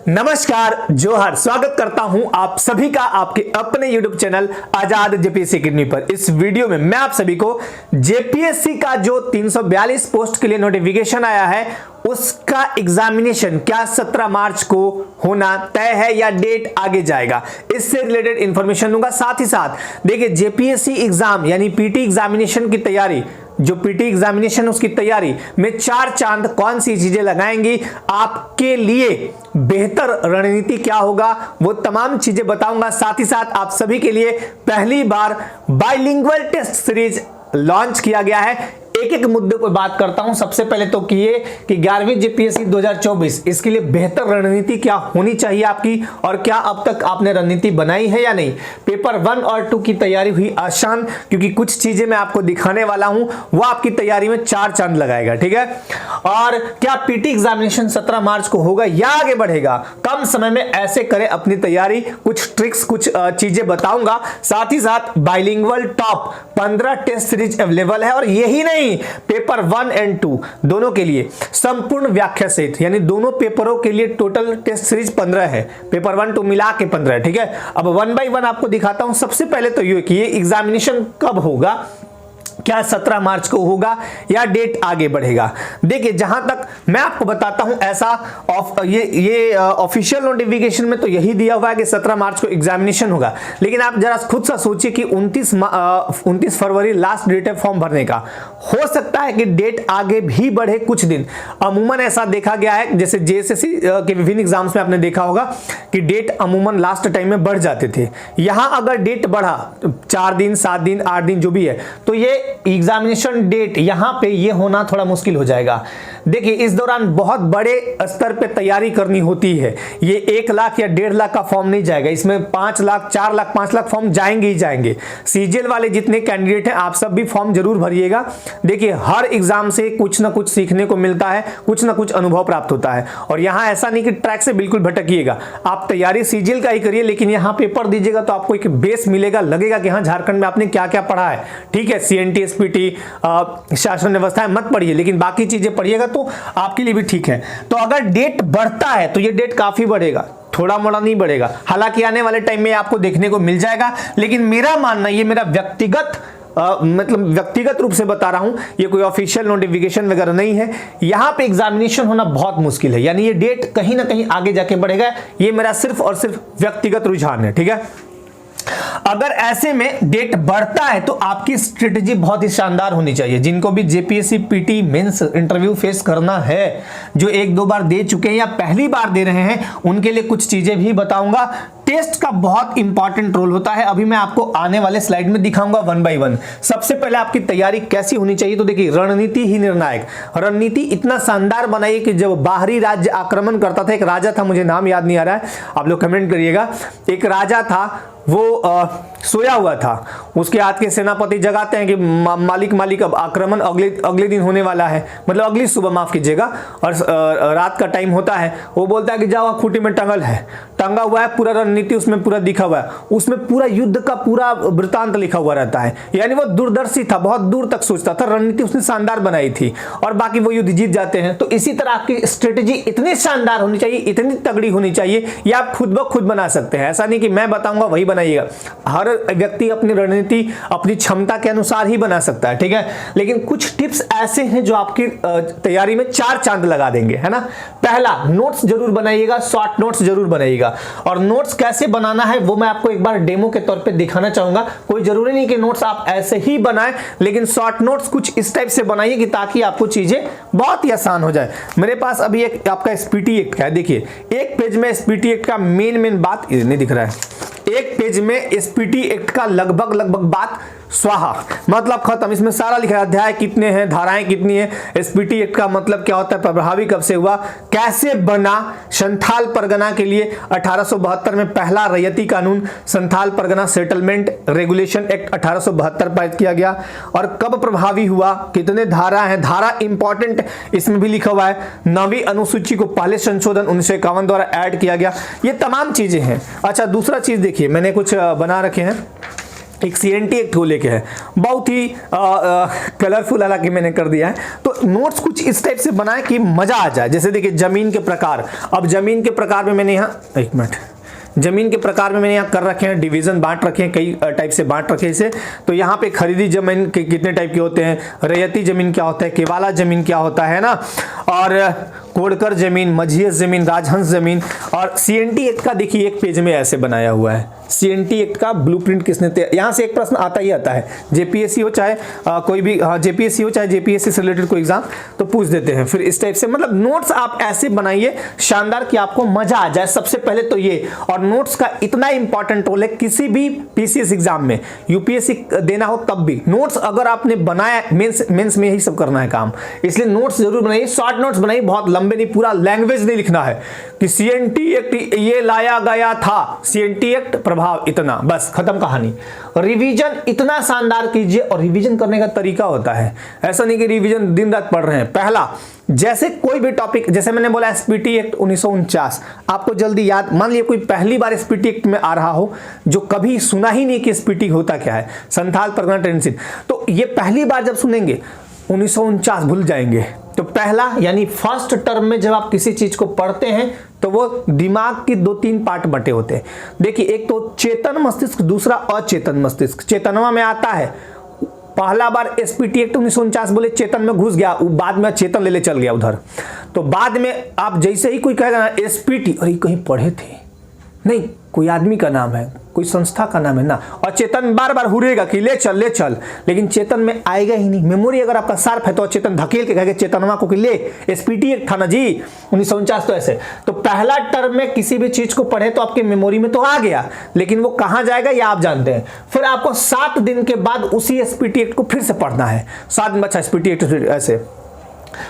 नमस्कार, जोहर। स्वागत करता हूं आप सभी का आपके अपने YouTube चैनल आजाद जेपीएससी अकेडमी पर। इस वीडियो में मैं आप सभी को जेपीएससी का जो 342 पोस्ट के लिए नोटिफिकेशन आया है उसका एग्जामिनेशन क्या 17 मार्च को होना तय है या डेट आगे जाएगा, इससे रिलेटेड इंफॉर्मेशन दूंगा। साथ ही साथ देखिए, जेपीएससी एग्जाम यानी पीटी एग्जामिनेशन की तैयारी, जो पीटी एग्जामिनेशन उसकी तैयारी में 4 चांद कौन सी चीजें लगाएंगी, आपके लिए बेहतर रणनीति क्या होगा, वो तमाम चीजें बताऊंगा। साथ ही साथ आप सभी के लिए पहली बार बाइलिंगुअल टेस्ट सीरीज लॉन्च किया गया है। एक एक मुद्दे पर बात करता हूं। सबसे पहले तो कि 11वीं जेपीएससी 2024 इसके लिए बेहतर रणनीति क्या होनी चाहिए आपकी, और क्या अब तक आपने रणनीति बनाई है या नहीं। पेपर 1 और 2 की तैयारी हुई आसान, क्योंकि कुछ चीजें मैं आपको दिखाने वाला हूं वो आपकी तैयारी में 4 चांद लगाएगा, ठीक है। और क्या पीटी एग्जामिनेशन 17 मार्च को होगा या आगे बढ़ेगा, कम समय में ऐसे करें अपनी तैयारी, कुछ ट्रिक्स, कुछ चीजें बताऊंगा। साथ ही साथ bilingual top 15 test series available है, और यही नहीं, पेपर 1 एंड 2 दोनों के लिए संपूर्ण व्याख्या सहित, यानी दोनों पेपरों के लिए टोटल टेस्ट सीरीज 15 है, पेपर 1 2 मिला के 15 है, ठीक है। अब 1 बाय 1 आपको दिखाता हूं। सबसे पहले तो ये कि ये एग्जामिनेशन कब होगा, क्या 17 मार्च को होगा या डेट आगे बढ़ेगा। देखिए, जहां तक मैं आपको बताता हूं, ऐसा ये ऑफिशियल नोटिफिकेशन में तो यही दिया हुआ है कि 17 मार्च को एग्जामिनेशन होगा, लेकिन आप जरा खुद सा सोचिए कि 29 फरवरी लास्ट डेट है फॉर्म भरने का। हो सकता है कि डेट आगे भी बढ़े कुछ दिन। अमूमन ऐसा देखा गया है, जैसे जेएसएससी के विभिन्न एग्जाम्स में आपने देखा होगा कि डेट अमूमन लास्ट टाइम में बढ़ जाते थे। यहां अगर डेट बढ़ा 4 दिन, 7 दिन, 8 दिन जो भी है, तो ये एग्जामिनेशन डेट यहां पे ये होना थोड़ा मुश्किल हो जाएगा। देखिए, इस दौरान बहुत बड़े स्तर पे तैयारी करनी होती है। ये 1 लाख या 1.5 लाख का फॉर्म नहीं जाएगा, इसमें 5 लाख, 4 लाख, 5 लाख फॉर्म जाएंगे ही जाएंगे। सीजीएल वाले जितने कैंडिडेट हैं, आप सब भी फॉर्म जरूर भरिएगा। देखिए, हर एग्जाम से कुछ ना कुछ सीखने को मिलता है, कुछ ना कुछ अनुभव प्राप्त होता है, और यहां ऐसा नहीं कि ट्रैक से बिल्कुल भटकिएगा। आप तैयारी सीजीएल का ही करिए, लेकिन यहां पेपर दीजिएगा तो आपको एक बेस मिलेगा, लगेगा कि हाँ, झारखंड में आपने क्या क्या पढ़ा है, ठीक है। सीएनटी, एसपीटी, शासन व्यवस्था मत पढ़िए, लेकिन बाकी चीजें पढ़िएगा तो आपके लिए भी ठीक है। तो अगर डेट बढ़ता है तो ये डेट काफी बढ़ेगा, थोड़ा मोड़ा नहीं बढ़ेगा। हालांकि आने वाले टाइम में आपको देखने को मिल जाएगा, लेकिन मेरा मानना, ये मेरा व्यक्तिगत रूप से बता रहा हूं, ये कोई ऑफिशियल नोटिफिकेशन वगैरह नहीं है। यहां पे एग्जामिनेशन होना बहुत मुश्किल है, यानी ये डेट कहीं ना कहीं आगे जाके बढ़ेगा। ये मेरा सिर्फ और सिर्फ व्यक्तिगत रुझान है, ठीक है। अगर ऐसे में डेट बढ़ता है तो आपकी स्ट्रेटेजी बहुत ही शानदार होनी चाहिए। जिनको भी JPSC PT mains interview face करना है, जो 1-2 बार दे चुके हैं या पहली बार दे रहे हैं, उनके लिए कुछ चीजें भी बताऊंगा। टेस्ट का बहुत इंपॉर्टेंट रोल होता है, अभी मैं आपको आने वाले स्लाइड में दिखाऊंगा 1 बाय 1। सबसे पहले आपकी तैयारी कैसी होनी चाहिए, तो देखिए, रणनीति ही निर्णायक। रणनीति इतना शानदार बनाइए कि जब बाहरी राज्य आक्रमण करता था, एक राजा था, मुझे नाम याद नहीं आ रहा है, आप लोग कमेंट करिएगा। एक राजा था, वो सोया हुआ था, उसके हाथ के सेनापति जगाते हैं कि मालिक अब आक्रमण अगले दिन होने वाला है, मतलब अगली सुबह, माफ कीजिएगा, और रात का टाइम होता है। वो बोलता है कि जाओ, खूंटी में टंगा हुआ है, पूरा रणनीति उसमें पूरा दिखा हुआ है, उसमें पूरा युद्ध का पूरा वृतांत लिखा हुआ रहता है। यानी वो दूरदर्शी था, बहुत दूर तक सोचता था, रणनीति उसने शानदार बनाई थी, और बाकी वो युद्ध जीत जाते हैं। तो इसी तरह आपकी स्ट्रेटेजी इतनी शानदार होनी चाहिए, इतनी तगड़ी होनी चाहिए, या आप खुद ब खुद बना सकते हैं। ऐसा नहीं कि मैं बताऊंगा वही बनाइएगा। हर व्यक्ति अपनी रणनीति अपनी क्षमता के अनुसार ही बना सकता है, ठीक है। लेकिन कुछ टिप्स ऐसे हैं जो आपकी तैयारी में 4 चांद लगा देंगे, है ना। पहला, नोट्स जरूर बनाइएगा, शॉर्ट नोट्स जरूर बनाइएगा। और नोट्स कैसे बनाना है वो मैं आपको एक बार डेमो के तौर पे दिखाना चाहूंगा। कोई जरूरी नहीं कि नोट्स आप ऐसे ही बनाएं, लेकिन शॉर्ट नोट्स कुछ इस टाइप से बनाइए कि ताकि आपको चीजें बहुत ही आसान हो जाए। मेरे पास अभी एक आपका एसपीटी एक्ट का है, देखिए, एक पेज में एसपीटी एक्ट का मेन बात नहीं दिख रहा है। एक पेज में एसपीटी एक्ट का लगभग बात स्वाहा, मतलब खत्म। इसमें सारा लिखा है, अध्याय कितने हैं, धाराएं कितनी है, एसपीटी एक्ट का मतलब क्या होता है, प्रभावी कब से हुआ, कैसे बना, संथाल परगना के लिए 1872 में पहला रैयती कानून Santhal Pargana settlement regulation act 1872 पारित किया गया, और कब प्रभावी हुआ, कितने धारा हैं, धारा इंपॉर्टेंट इसमें भी लिखा हुआ है। 9वीं अनुसूची को पहले संशोधन 1951 द्वारा ऐड किया गया। ये तमाम चीजें हैं। अच्छा, दूसरा चीज देखिए, मैंने कुछ बना रखे हैं, एक CNT एक्ट को लेके है, बहुत ही कलरफुल हालांकि मैंने कर दिया है। तो नोट्स कुछ इस टाइप से बनाए कि मजा आ जाए। जैसे देखिए जमीन के प्रकार, अब जमीन के प्रकार में मैंने यहाँ, एक मिनट, जमीन के प्रकार में मैंने यहाँ कर रखे हैं, डिवीजन बांट रखे हैं, कई टाइप से बांट रखे इसे। तो यहाँ पे खरीदी जमीन के कितने टाइप के होते हैं, रैयती जमीन क्या होता है, केवाला जमीन क्या होता है ना, और कोड़कर जमीन, मझियस जमीन, राजहंस जमीन। और CNT एक्ट का देखिए एक पेज में ऐसे बनाया हुआ है। CNT एक्ट का ब्लूप्रिंट किसने तैयार, यहाँ से एक प्रश्न आता ही आता है, JPSC हो चाहे कोई भी JPSC हो चाहे JPSC से रिलेटेड कोई एग्जाम, तो पूछ देते हैं। फिर इस टाइप से मतलब नोट्स आप ऐसे बनाइए शानदार कि आपको मजा आ जाए। सबसे पहले तो ये, और नोट्स का इतना इंपॉर्टेंट रोल है किसी भी PCS एग्जाम में, UPSC देना हो तब भी नोट्स अगर आपने बनाया, मेंस में यही सब करना है काम, इसलिए नोट्स जरूर बनाइए, शॉर्ट नोट्स बनाइए, बहुत लंबे नहीं, पूरा लैंग्वेज नहीं लिखना है कि CNT एक्ट ये लाया गया था, CNT एक्ट प्रभाव इतना, बस खत्म कहानी। रिवीजन इतना शानदार कीजिए, और रिवीजन करने का तरीका होता है, ऐसा नहीं कि रिवीजन दिन रात पढ़ रहे हैं। पहला, जैसे कोई भी टॉपिक, जैसे मैंने बोला SPT एक्ट 1949, आपको जल्दी याद, मान लिया कोई पहली बार SPT एक्ट में आ रहा हो जो कभी सुना ही नहीं कि SPT होता क्या है, संथाल परगना ट्रेंसिल, तो ये पहली बार जब सुनेंगे 1949 भूल जाएंगे। तो पहला यानी फर्स्ट टर्म में जब आप किसी चीज को पढ़ते हैं तो वो दिमाग की 2-3 पार्ट बटे होते हैं। देखिए एक तो चेतन मस्तिष्क, दूसरा अचेतन मस्तिष्क। चेतनवा में आता है, पहला बार SPT एक्ट 1949 बोले चेतन में घुस गया, बाद में चेतन ले चल गया उधर। तो बाद में आप जैसे ही कोई कहेगा ना SPT, अरे कहीं पढ़े थे, नहीं कोई आदमी का नाम है, कोई संस्था का नाम है ना, और चेतन बार बार हुरेगा कि ले चल ले चल, लेकिन चेतन में आएगा ही नहीं। मेमोरी अगर आपका शार्प है तो चेतन धकेल के कहेगा चेतनवा को कि ले SPT एक्ट था ना जी 1949। तो ऐसे तो पहला टर्म में किसी भी चीज को पढ़े तो आपके मेमोरी में तो आ गया, लेकिन वो कहां जाएगा ये आप जानते हैं। फिर आपको 7 दिन के बाद उसी SPT एक्ट को फिर से पढ़ना है, 7 दिन अच्छा SPT एक्ट ऐसे,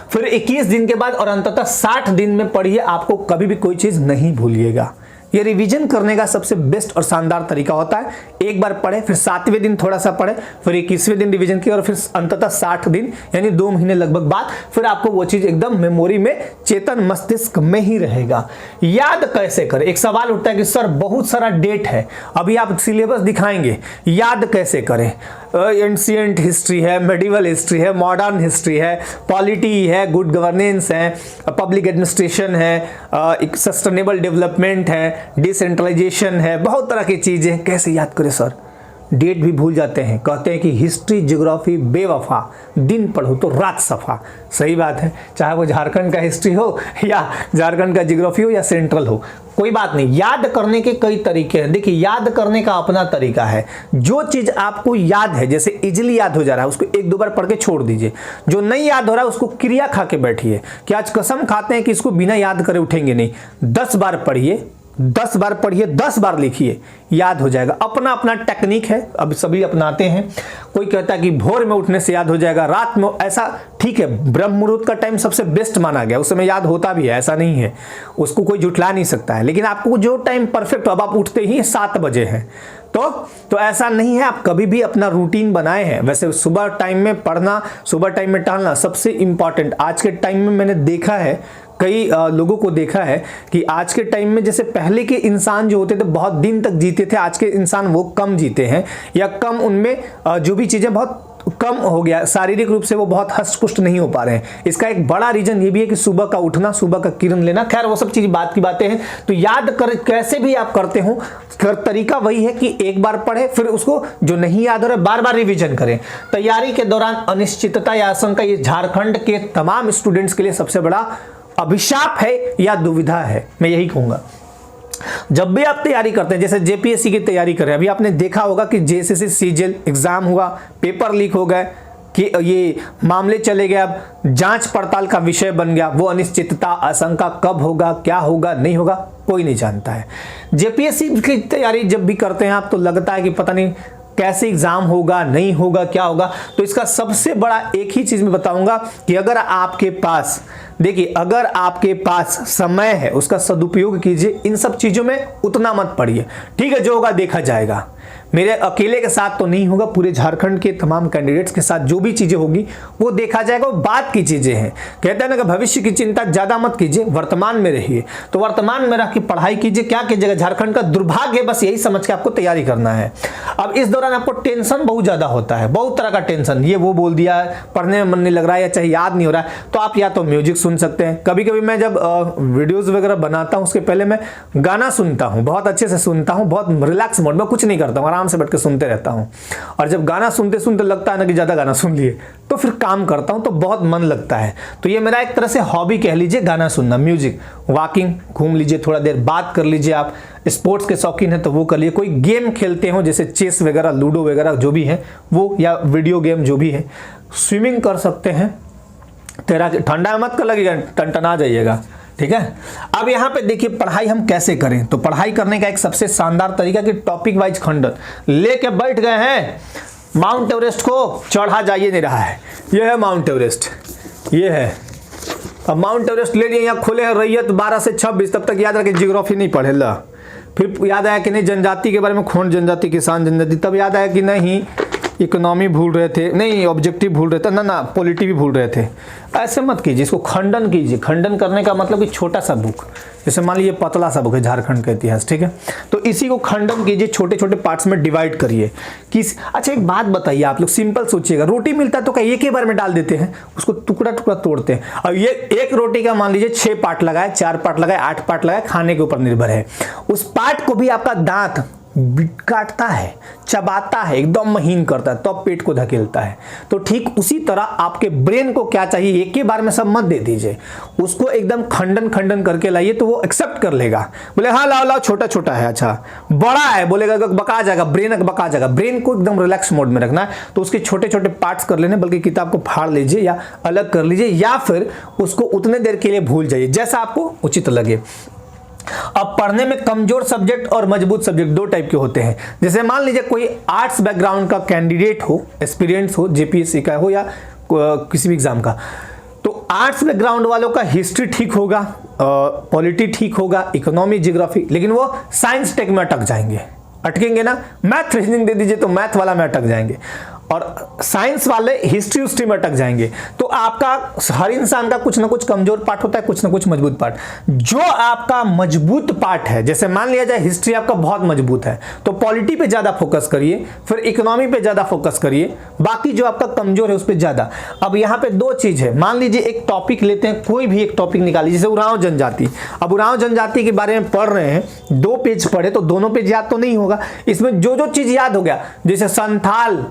फिर 21 दिन के बाद, और अंततः 60 दिन में पढ़िए, आपको कभी भी कोई चीज नहीं भूलिएगा। ये रिवीजन करने का सबसे बेस्ट और शानदार तरीका होता है। एक बार पढ़े, फिर 7वें दिन थोड़ा सा पढ़े, फिर 21वें दिन रिवीजन किया, और फिर अंततः 60 दिन यानी 2 महीने लगभग बाद फिर आपको वो चीज एकदम मेमोरी में, चेतन मस्तिष्क में ही रहेगा। याद कैसे करें, एक सवाल उठता है कि सर बहुत सारा डेट है, अभी आप सिलेबस दिखाएंगे, याद कैसे करें? एंशिएंट हिस्ट्री है, मेडिवल हिस्ट्री है, मॉडर्न हिस्ट्री है, पॉलिटी है, गुड गवर्नेंस है, पब्लिक एडमिनिस्ट्रेशन है, एक सस्टेनेबल डेवलपमेंट है, डिसेंट्रलाइजेशन है, बहुत तरह की चीजें। कैसे याद करें सर? डेट भी भूल जाते हैं, कहते हैं कि हिस्ट्री ज्योग्राफी बेवफा, दिन पढ़ो तो रात सफा। सही बात है, चाहे वो झारखंड का हिस्ट्री हो या झारखंड का ज्योग्राफी हो या सेंट्रल हो, कोई बात नहीं। याद करने के कई तरीके हैं। देखिए याद करने का अपना तरीका है। जो चीज आपको याद है, जैसे इजीली याद हो जा रहा है, उसको 1-2 बार पढ़ के छोड़ दीजिए। जो नहीं याद हो रहा है उसको क्रिया खा के बैठिए कि आज कसम खाते हैं कि इसको बिना याद करे उठेंगे नहीं। 10 बार पढ़िए, 10 बार पढ़िए, 10 बार लिखिए, याद हो जाएगा। अपना अपना टेक्निक है, अब सभी अपनाते हैं। कोई कहता है कि भोर में उठने से याद हो जाएगा, रात में, ऐसा ठीक है, ब्रह्म मुहूर्त का टाइम सबसे बेस्ट माना गया, उस समय याद होता भी है, ऐसा नहीं है, उसको कोई झुठला नहीं सकता है। लेकिन आपको जो टाइम परफेक्ट, अब आप उठते ही 7 बजे हैं तो ऐसा नहीं है। आप कभी भी अपना रूटीन बनाए हैं। वैसे सुबह टाइम में पढ़ना, सुबह टाइम में टहलना सबसे इंपॉर्टेंट। आज के टाइम में मैंने देखा है, कई लोगों को देखा है कि आज के टाइम में, जैसे पहले के इंसान जो होते थे बहुत दिन तक जीते थे, आज के इंसान वो कम जीते हैं, या कम उनमें जो भी चीजें बहुत कम हो गया, शारीरिक रूप से वो बहुत हष्ट-पुष्ट नहीं हो पा रहे हैं। इसका एक बड़ा रीजन ये भी है कि सुबह का उठना, सुबह का किरण लेना, खैर वो सब चीज बात की बातें हैं। तो याद कर कैसे भी आप करते हो, तरीका वही है कि एक बार पढ़े, फिर उसको जो नहीं याद हो रहा है बार बार रिवीजन करें। तैयारी के दौरान अनिश्चितता या आशंका, ये झारखंड के तमाम स्टूडेंट्स के लिए सबसे बड़ा अभिशाप है या दुविधा है, मैं यही कहूंगा। जब भी आप तैयारी करते हैं, जैसे JPSC की तैयारी करें, अभी आपने देखा होगा कि JSSC CGL एग्जाम हुआ, पेपर लीक हो गए, कि ये मामले चले गए, अब जांच पड़ताल का विषय बन गया। वो अनिश्चितता, आशंका, कब होगा, क्या होगा, नहीं होगा, कोई नहीं जानता है। JPSC की तैयारी जब भी करते हैं आप, तो लगता है कि पता नहीं कैसे एग्जाम होगा, नहीं होगा, क्या होगा। तो इसका सबसे बड़ा एक ही चीज मैं बताऊंगा कि अगर आपके पास देखिए अगर आपके पास समय है उसका सदुपयोग कीजिए, इन सब चीजों में उतना मत पड़िए, ठीक है, जो होगा देखा जाएगा। मेरे अकेले के साथ तो नहीं होगा, पूरे झारखंड के तमाम कैंडिडेट्स के साथ जो भी चीजें होगी वो देखा जाएगा। वो बात की चीजें हैं, कहते हैं ना कि भविष्य की चिंता ज्यादा मत कीजिए, वर्तमान में रहिए। तो वर्तमान में रह के पढ़ाई कीजिए, क्या कीजिएगा, झारखंड का दुर्भाग्य बस यही समझ के आपको तैयारी करना है। अब इस दौरान आपको टेंशन बहुत ज्यादा होता है, बहुत तरह का टेंशन, ये वो बोल दिया, पढ़ने में मन नहीं लग रहा है या चाहे याद नहीं हो रहा है, तो आप या तो म्यूजिक सुन सकते हैं। कभी कभी मैं जब वीडियोज वगैरह बनाता हूँ उसके पहले मैं गाना सुनता हूँ, बहुत अच्छे से सुनता हूँ, बहुत रिलैक्स मोड में, कुछ नहीं करता हूँ, आराम से बैठ के सुनते रहता हूँ। और जब गाना सुनते सुनते लगता है ना कि ज्यादा गाना सुन लिए, तो फिर काम करता हूँ तो बहुत मन लगता है। तो ये मेरा एक तरह से हॉबी कह लीजिए, गाना सुनना, म्यूजिक। वॉकिंग, घूम लीजिए, थोड़ा देर बात कर लीजिए। आप स्पोर्ट्स के शौकीन है तो वो कर लीजिए, कोई गेम खेलते हो जैसे चेस वगैरह, लूडो वगैरह जो भी है वो, या वीडियो गेम जो भी है, स्विमिंग कर सकते हैं। तैराकी, ठंडा मत कर लगेगा, टनटना जाइएगा, ठीक है। अब यहाँ पे देखिए पढ़ाई हम कैसे करें। तो पढ़ाई करने का एक सबसे शानदार तरीका कि टॉपिक वाइज खंडन लेके बैठ गए हैं, माउंट एवरेस्ट को चढ़ा जाइए नहीं रहा है, ये है माउंट एवरेस्ट, ये है। अब माउंट एवरेस्ट ले लिए, यहाँ खोले हैं रैयत 12 से 26, तब तक याद रखें जियोग्राफी नहीं पढ़े ला। फिर याद आया कि नहीं जनजाति के बारे में, खोंड जनजाति, किसान जनजाति, तब याद आया कि नहीं इकोनॉमी भूल रहे थे, नहीं ऑब्जेक्टिव भूल रहे थे, ना पॉलिटी भी भूल रहे थे। ऐसे मत कीजिए, इसको खंडन कीजिए। खंडन करने का मतलब कि छोटा सा बुक, जैसे मान लीजिए पतला सा बुक है झारखंड का इतिहास, ठीक है, तो इसी को खंडन कीजिए, छोटे छोटे पार्ट्स में डिवाइड करिए। अच्छा एक बात बताइए, आप लोग सिंपल सोचिएगा, रोटी मिलता है तो क्या एक ही बार में डाल देते हैं, उसको टुकड़ा टुकड़ा तोड़ते हैं। अब ये एक रोटी का मान लीजिए 6 पार्ट लगाए, 4 पार्ट लगाए, 8 पार्ट लगाए, खाने के ऊपर निर्भर है। उस पार्ट को भी आपका दांत काटता है, चबाता है, एकदम महीन करता है, तो पेट को धकेलता है। तो ठीक उसी तरह आपके ब्रेन को क्या चाहिए, एक ही बार में सब मत दे दीजिए, उसको एकदम खंडन खंडन करके लाइए, तो वो एक्सेप्ट कर लेगा। बोले हाँ लाओ लाओ, छोटा छोटा है, अच्छा बड़ा है, बोलेगा बका जाएगा, ब्रेन बका जाएगा। ब्रेन को एकदम रिलैक्स मोड में रखना है, तो उसके छोटे छोटे पार्ट्स कर लेने, बल्कि किताब को फाड़ लीजिए या अलग कर लीजिए, या फिर उसको उतने देर के लिए भूल जाइए जैसा आपको उचित लगे। अब पढ़ने में कमजोर सब्जेक्ट और मजबूत सब्जेक्ट दो टाइप के होते हैं। जैसे मान लीजिए कोई आर्ट्स बैकग्राउंड का कैंडिडेट हो, एस्पिरेंट्स हो, जेपीएससी का हो या किसी भी एग्जाम का, तो आर्ट्स बैकग्राउंड वालों का हिस्ट्री ठीक होगा, पॉलिटी ठीक होगा, इकोनॉमी, ज्योग्राफी, लेकिन वो साइंस टेक में अटक जाएंगे, अटकेंगे ना। मैथ रीजनिंग दे दीजिए तो मैथ वाला में अटक जाएंगे, और साइंस वाले हिस्ट्री उस्ट्री में अटक जाएंगे। तो आपका हर इंसान का कुछ ना कुछ कमजोर पार्ट होता है, कुछ ना कुछ मजबूत पार्ट। जो आपका मजबूत पार्ट है, जैसे मान लिया जाए हिस्ट्री आपका बहुत मजबूत है, तो पॉलिटी पे ज्यादा फोकस करिए, फिर इकोनॉमी पे ज्यादा फोकस करिए, बाकी जो आपका कमजोर है उस पर ज्यादा। अब यहाँ पे दो चीज है, मान लीजिए एक टॉपिक लेते हैं, कोई भी एक टॉपिक निकालिए, जैसे उरांव जनजाति। अब उरांव जनजाति के बारे में पढ़ रहे हैं, 2 पेज पढ़े तो दोनों पेज याद तो नहीं होगा, इसमें जो जो चीज याद हो गया, जैसे संथाल,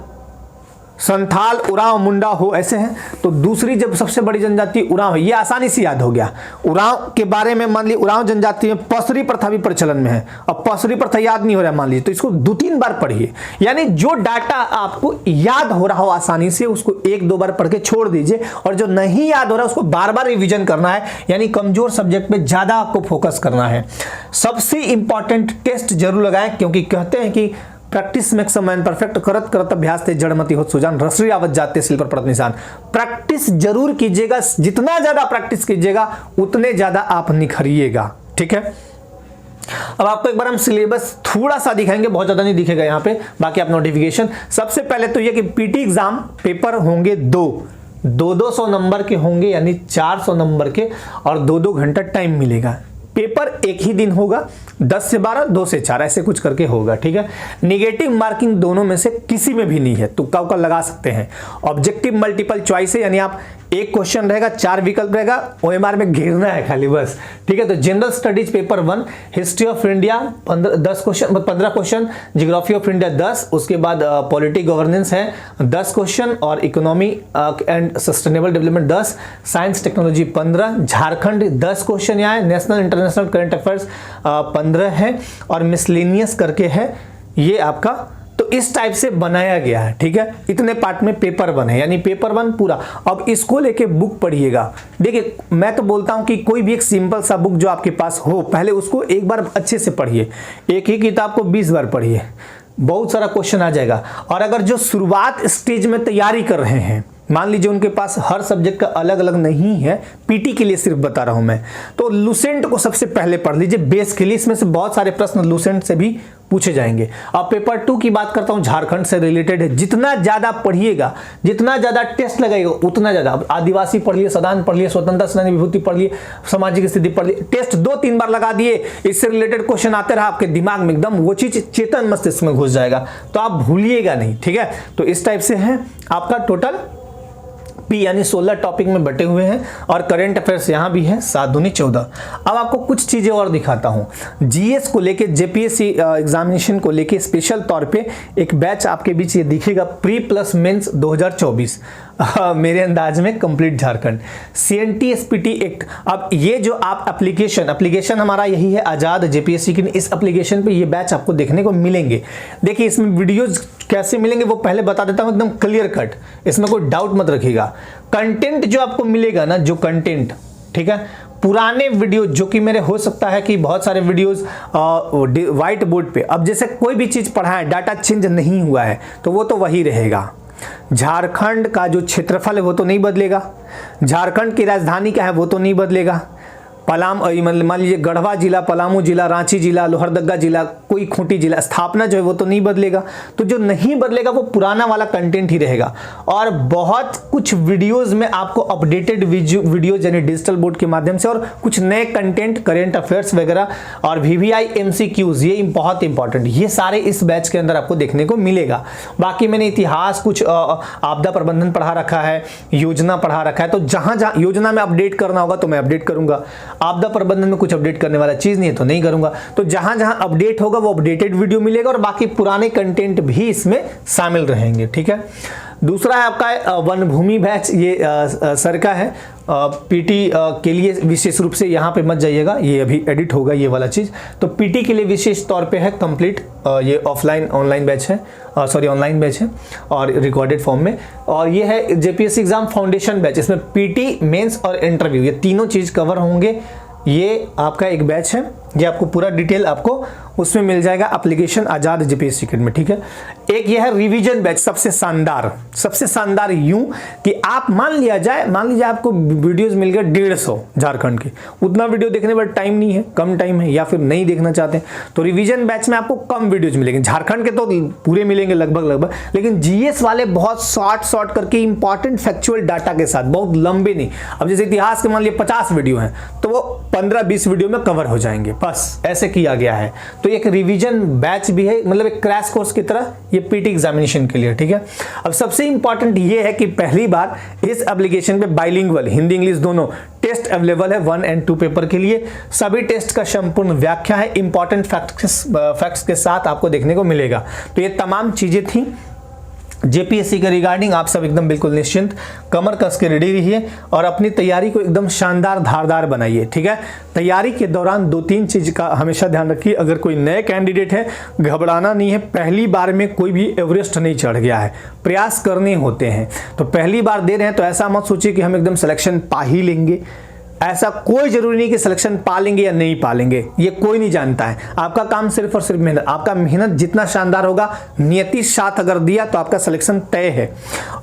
उरांव, मुंडा हो, ऐसे हैं। तो दूसरी जब सबसे बड़ी जनजाति उरांव है, ये आसानी से याद हो गया। उरांव के बारे में मान ली, उरांव जनजाति में पसरी प्रथा भी प्रचलन में है, अब पसरी प्रथा याद नहीं हो रहा है मान लीजिए, तो इसको 2-3 बार पढ़िए। यानी जो डाटा आपको याद हो रहा हो आसानी से, उसको 1-2 बार पढ़ के छोड़ दीजिए, और जो नहीं याद हो रहा है उसको बार बार रिविजन करना है। यानी कमजोर सब्जेक्ट पे ज्यादा आपको फोकस करना है। सबसे इंपॉर्टेंट टेस्ट जरूर लगाएं, क्योंकि कहते हैं कि practice makes a man perfect, करत करत अभ्यास ते जड़मति होत सुजान, रसरी आवत जाते सिल पर पड़त निशान। प्रैक्टिस जरूर कीजिएगा, जितना ज्यादा प्रैक्टिस कीजिएगा उतने ज्यादा आप निखरिएगा, ठीक है। अब आपको एक बार हम सिलेबस थोड़ा सा दिखाएंगे, बहुत ज्यादा नहीं दिखेगा यहाँ पे, बाकी आप नोटिफिकेशन। सबसे पहले तो ये कि पीटी एग्जाम पेपर होंगे 200 नंबर के होंगे, यानी 400 नंबर के, और 2-2 घंटा टाइम मिलेगा। पेपर एक ही दिन होगा, 10 से 12, 2 से 4, ऐसे कुछ करके होगा, ठीक है। निगेटिव मार्किंग दोनों में से किसी में भी नहीं है, तुक्का उक्का लगा सकते हैं। ऑब्जेक्टिव मल्टीपल चॉइस है, यानी आप एक क्वेश्चन रहेगा, 4 विकल्प रहेगा, ओएमआर में घेरना है खाली बस, ठीक है। तो general studies paper 1, history of India 15 question, geography of India 10, उसके बाद पॉलिटी गवर्नेंस है 10 क्वेश्चन, और economy and sustainable development 10, science technology 15, Jharkhand 10 question यहाँ है, नेशनल इंटरनेशनल करंट अफेयर्स 15 है, और मिसलेनियस करके है ये आपका। तो इस टाइप से बनाया गया है, ठीक है। इतने पार्ट में पेपर 1 है, यानी पेपर 1 पूरा। अब इसको लेके बुक पढ़िएगा। देखिए मैं तो बोलता हूं कि कोई भी एक सिंपल सा बुक जो आपके पास हो, पहले उसको एक बार अच्छे से पढ़िए। एक ही किताब को 20 बार पढ़िए, बहुत सारा क्वेश्चन आ जाएगा। और अगर जो शुरुआत स्टेज में तैयारी कर रहे हैं, मान लीजिए उनके पास हर सब्जेक्ट का अलग अलग नहीं है, पीटी के लिए सिर्फ बता रहा हूं मैं, तो लूसेंट को सबसे पहले पढ़ लीजिए बेस के लिए। इसमें से बहुत सारे प्रश्न लूसेंट से भी पूछे जाएंगे। अब पेपर 2 की बात करता हूं, झारखंड से रिलेटेड है। जितना ज्यादा पढ़िएगा, जितना ज्यादा टेस्ट लगेगा उतना ज्यादा। आदिवासी पढ़ लिए, सदान पढ़ लिए, स्वतंत्रता सेनानी विभूति पढ़ लिए, सामाजिक स्थिति पढ़ लिए, टेस्ट 2-3 बार लगा दिए, इससे रिलेटेड क्वेश्चन आते रहा, आपके दिमाग में एकदम वो चीज चेतन मस्तिष्क में घुस जाएगा, तो आप भूलिएगा नहीं, ठीक है। तो इस टाइप से है आपका टोटल पी यानी 16 टॉपिक में बटे हुए हैं, और करंट अफेयर्स यहां भी है 7 दूनी 14। अब आपको कुछ चीजें और दिखाता हूं। जीएस को लेके, जेपीएससी एग्जामिनेशन को लेके स्पेशल तौर पे एक बैच आपके बीच ये दिखेगा, प्री प्लस मेंस 2024, मेरे अंदाज में कंप्लीट झारखंड, CNTSPT एक्ट। अब ये जो आप एप्लीकेशन हमारा यही है आजाद जेपीएससी की, इस एप्लीकेशन पे ये बैच आपको देखने को मिलेंगे। देखिए इसमें वीडियोज कैसे मिलेंगे वो पहले बता देता हूं, एकदम क्लियर कट, इसमें कोई डाउट मत रखिएगा। कंटेंट जो आपको मिलेगा ना, जो कंटेंट, ठीक है, पुराने वीडियो जो कि मेरे हो सकता है कि बहुत सारे वीडियोस व्हाइट बोर्ड पे, अब जैसे कोई भी चीज पढ़ाएं, डाटा चेंज नहीं हुआ है तो वो तो वही रहेगा। झारखंड का जो क्षेत्रफल है वो तो नहीं बदलेगा, झारखंड की राजधानी क्या है वो तो नहीं बदलेगा, मान लीजिए गढ़वा जिला, पलामू जिला, रांची जिला, लोहरदगा जिला, कोई खूंटी जिला, स्थापना जो है वो तो नहीं बदलेगा। तो जो नहीं बदलेगा वो पुराना वाला कंटेंट ही रहेगा। और बहुत कुछ वीडियोस में आपको अपडेटेड वीडियोज यानी डिजिटल बोर्ड के माध्यम से, और कुछ नए कंटेंट, करेंट अफेयर्स वगैरह, और VVI MCQs, ये बहुत इंपॉर्टेंट, ये सारे इस बैच के अंदर आपको देखने को मिलेगा। बाकी मैंने इतिहास, कुछ आपदा प्रबंधन पढ़ा रखा है, योजना पढ़ा रखा है, तो जहां जहां योजना में अपडेट करना होगा तो मैं अपडेट करूंगा, आपदा प्रबंधन में कुछ अपडेट करने वाला चीज नहीं है तो नहीं करूंगा। तो जहां जहां अपडेट होगा वो अपडेटेड वीडियो मिलेगा, और बाकी पुराने कंटेंट भी इसमें शामिल रहेंगे, ठीक है। दूसरा है आपका वन भूमि बैच, ये सर का है, पीटी के लिए विशेष रूप से यहाँ पे मत जाइएगा, ये अभी एडिट होगा ये वाला चीज। तो पीटी के लिए विशेष तौर पे है कंप्लीट, ये ऑनलाइन बैच है, ऑनलाइन बैच है और रिकॉर्डेड फॉर्म में। और ये है जेपीएससी एग्जाम फाउंडेशन बैच, इसमें पीटी, मेंस और इंटरव्यू, ये तीनों चीज कवर होंगे। ये आपका एक बैच है, ये आपको पूरा डिटेल आपको उसमें मिल जाएगा एप्लीकेशन आजाद जेपीएससी किट में, ठीक है। एक ये है रिवीजन बैच, सबसे शानदार यूं कि आप मान लीजिए आपको वीडियोस मिल गए 150 झारखंड के, उतना वीडियो देखने पर टाइम नहीं है, कम टाइम है, या फिर नहीं देखना चाहते तो रिवीजन बैच में आपको कम वीडियोज मिलेंगे। झारखंड के तो पूरे मिलेंगे लगभग, लेकिन जीएस वाले बहुत शॉर्ट करके इंपॉर्टेंट फैक्चुअल डाटा के साथ, बहुत लंबे नहीं। अब जैसे इतिहास के मान लीजिए 50 वीडियो हैं तो वो 15-20 वीडियो में कवर हो जाएंगे, बस ऐसे किया गया है। तो एक रिवीजन बैच भी है, मतलब एक क्रैश कोर्स की तरह, ये पीटी एग्जामिनेशन के लिए, ठीक है। अब सबसे इंपॉर्टेंट ये है कि पहली बार इस एप्लीकेशन पे बाइलिंगुअल, हिंदी इंग्लिश दोनों टेस्ट अवेलेबल है 1 और 2 पेपर के लिए। सभी टेस्ट का संपूर्ण व्याख्या है, इंपॉर्टेंट फैक्ट्स के साथ आपको देखने को मिलेगा। तो ये तमाम चीजें थी जेपीएससी के रिगार्डिंग। आप सब एकदम बिल्कुल निश्चिंत, कमर कस के रेडी रहिए और अपनी तैयारी को एकदम शानदार, धारदार बनाइए, ठीक है। तैयारी के दौरान 2-3 चीज का हमेशा ध्यान रखिए। अगर कोई नए कैंडिडेट है, घबराना नहीं है, पहली बार में कोई भी एवरेस्ट नहीं चढ़ गया है, प्रयास करने होते हैं। तो पहली बार दे रहे हैं तो ऐसा मत सोचिए कि हम एकदम सिलेक्शन पा ही लेंगे, ऐसा कोई जरूरी नहीं कि सिलेक्शन पा लेंगे या नहीं पा लेंगे, ये कोई नहीं जानता है। आपका काम सिर्फ और सिर्फ मेहनत, आपका मेहनत जितना शानदार होगा, नियति साथ अगर दिया तो आपका सिलेक्शन तय है।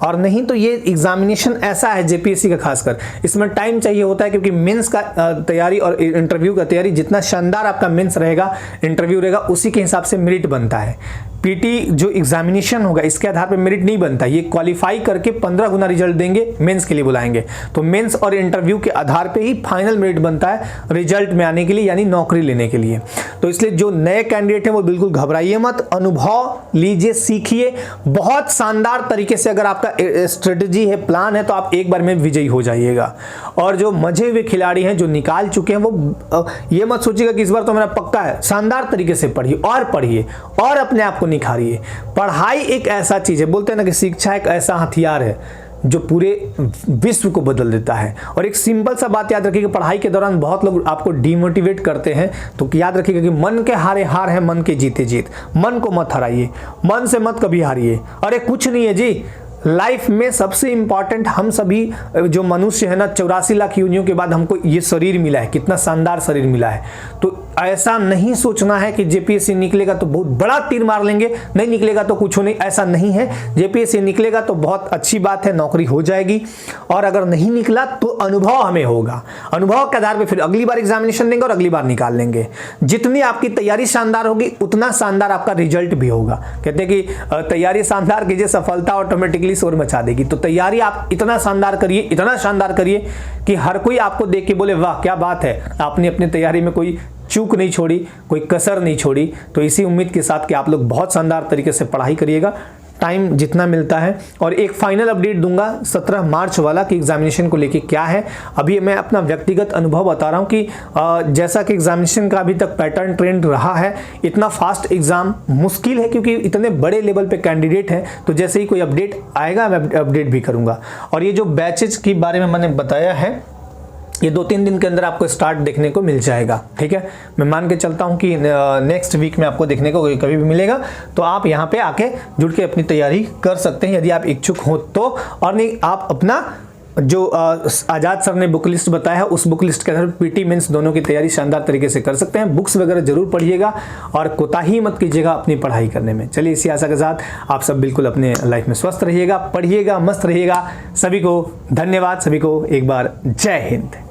और नहीं तो ये एग्जामिनेशन ऐसा है जेपीएससी का खासकर, इसमें टाइम चाहिए होता है, क्योंकि मेंस का तैयारी और इंटरव्यू का तैयारी, जितना शानदार आपका मेंस रहेगा, इंटरव्यू रहेगा, उसी के हिसाब से मेरिट बनता है। पीटी जो एग्जामिनेशन होगा इसके आधार पर मेरिट नहीं बनता, ये क्वालिफाई करके 15 गुना रिजल्ट देंगे, मेंस के लिए बुलाएंगे। तो मेंस और इंटरव्यू के आधार पे ही फाइनल मेरिट बनता है रिजल्ट में आने के लिए, यानी नौकरी लेने के लिए। तो इसलिए जो नए कैंडिडेट हैं वो बिल्कुल घबराइए मत, अनुभव लीजिए, सीखिए। बहुत शानदार तरीके से अगर आपका स्ट्रेटेजी है, प्लान है, तो आप एक बार में विजयी हो जाइएगा। और जो मजे हुए खिलाड़ी हैं, जो निकाल चुके हैं, वो ये मत सोचिएगा कि इस बार तो मेरा पक्का है। शानदार तरीके से पढ़िए और अपने आप को निखारिए। पढ़ाई एक ऐसा चीज है, बोलते हैं ना कि शिक्षा एक ऐसा हथियार है जो पूरे विश्व को बदल देता है। और एक सिंपल सा बात याद रखिएगा, पढ़ाई के दौरान बहुत लोग आपको डिमोटिवेट करते हैं, तो याद रखिएगा कि मन के हारे हार है, मन के जीते जीत। मन को मत हराइए, मन से मत कभी हारिए। अरे कुछ नहीं है जी, लाइफ में सबसे इंपॉर्टेंट हम सभी जो मनुष्य है ना, 84 लाख योनियों के बाद हमको ये शरीर मिला है, कितना शानदार शरीर मिला है। तो ऐसा नहीं सोचना है कि जेपीएससी निकलेगा तो बहुत बड़ा तीर मार लेंगे, नहीं निकलेगा तो कुछ नहीं, ऐसा नहीं है। जेपीएससी निकलेगा तो बहुत अच्छी बात है, नौकरी हो जाएगी, और अगर नहीं निकला तो अनुभव हमें होगा, अनुभव के आधार पर फिर अगली बार एग्जामिनेशन देंगे और अगली बार निकाल लेंगे। जितनी आपकी तैयारी शानदार होगी उतना शानदार आपका रिजल्ट भी होगा। कहते हैं कि तैयारी शानदार कीजिए, सफलता ऑटोमेटिकली शोर मचा देगी। तो तैयारी आप इतना शानदार करिए, इतना शानदार करिए कि हर कोई आपको देख के बोले वाह क्या बात है, आपने अपनी तैयारी में कोई चूक नहीं छोड़ी, कोई कसर नहीं छोड़ी। तो इसी उम्मीद के साथ कि आप लोग बहुत शानदार तरीके से पढ़ाई करिएगा, टाइम जितना मिलता है। और एक फाइनल अपडेट दूंगा 17 मार्च वाला कि एग्जामिनेशन को लेके क्या है। अभी मैं अपना व्यक्तिगत अनुभव बता रहा हूं कि जैसा कि एग्जामिनेशन का अभी तक पैटर्न ट्रेंड रहा है, इतना फास्ट एग्जाम मुश्किल है क्योंकि इतने बड़े लेवल पे कैंडिडेट हैं। तो जैसे ही कोई अपडेट आएगा मैं अपडेट भी करूंगा। और ये जो बैचेज के बारे में मैंने बताया है, ये 2-3 दिन के अंदर आपको स्टार्ट देखने को मिल जाएगा। ठीक है, मैं मान के चलता हूं कि नेक्स्ट वीक में आपको देखने को कभी भी मिलेगा। तो आप यहां पे आके जुड़ के अपनी तैयारी कर सकते हैं यदि आप इच्छुक हो तो। और नहीं, आप अपना जो आजाद सर ने बुक लिस्ट बताया है उस बुक लिस्ट के अंदर पीटी मेंस दोनों की तैयारी शानदार तरीके से कर सकते हैं। बुक्स वगैरह जरूर पढ़िएगा और कोताही मत कीजिएगा अपनी पढ़ाई करने में। चलिए, इसी आशा के साथ आप सब बिल्कुल अपने लाइफ में स्वस्थ रहिएगा, पढ़िएगा, मस्त रहिएगा। सभी को धन्यवाद, सभी को एक बार जय हिंद।